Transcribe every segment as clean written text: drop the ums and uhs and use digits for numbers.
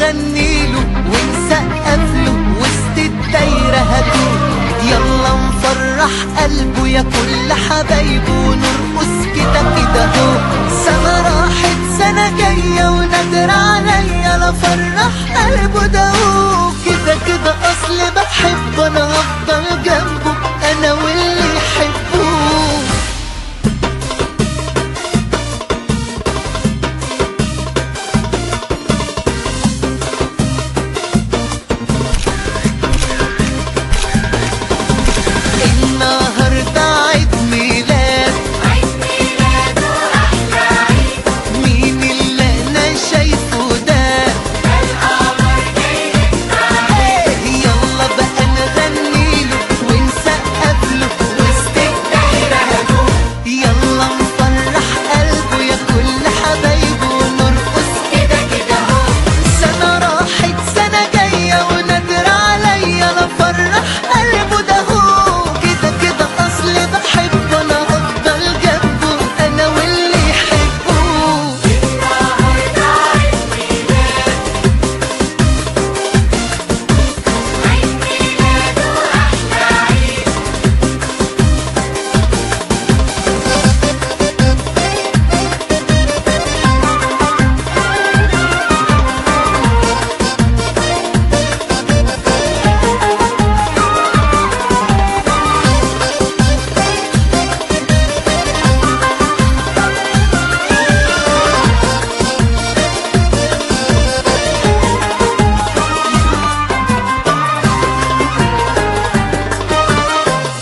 نغنيله ونسقف له وسط الدايرة هدوء. يلا نفرح قلبه يا كل حبايبه ونرقص كده كده هو. سنة راحت سنة جاية ونادر عليا لفرح قلبه ده هو. كده كده أصل بحب أنا هفضل جنبه أنا واللي يحبه. النهاردة عيد ميلاد، عيد ميلاده أحلى عيد. مين اللي أنا شايفه ده؟ القمر جاي للسعيد. يلا بقى نغنيله ونسقف له وسط الدايرة هدوء. يلا نفرح قلبه يا كل حبايبه ونرقص كده كده هو. سنة راحت سنة جاية ونادر عليا لفرح قلبه ده هو. كده كده أصل بحب أنا هفضل جنبه أنا واللي يحبه. النهاردة عيد ميلاد، عيد ميلاده أحلى عيد.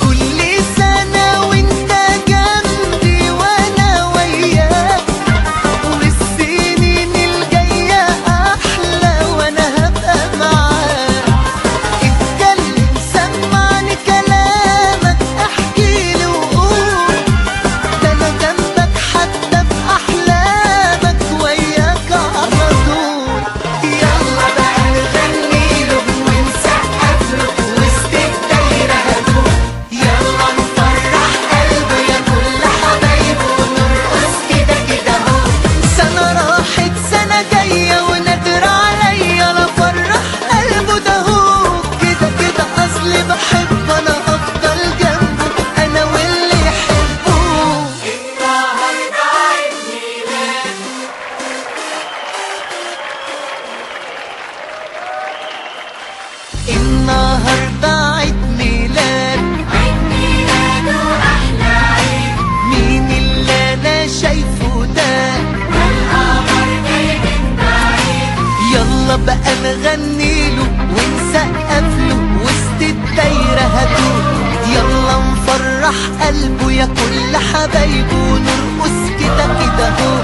كل سنة وانت جنبي وانا وياك، والسنين الجاية احلى وانا هبقى معاك. اتكلم سمعني كلامك احكيلي وقول، ده انا جنبك حتى في احلامك وياك على طول. يلا بقى نغنيله ونسقف له وسط الدايرة هدوء. يلا نفرح قلبه يا كل حبايبه ونرقص كده كده هو. سنة راحت سنة جاية ونادر عليا لفرح قلبه ده هو. كده كده أصل بحب أنا أفضل جنبه أنا واللي يحبه. النهاردة عيد ميلاد، النهاردة عيد ميلاد، عيد ميلاده أحلى عيد. مين اللي أنا شايفه ده؟ القمر جاي من بعيد. يلا بقى نغنيله ونسقف له وسط الدايرة هدوء. يلا نفرح قلبه يا كل حبايبه ونرقص كده كده هو.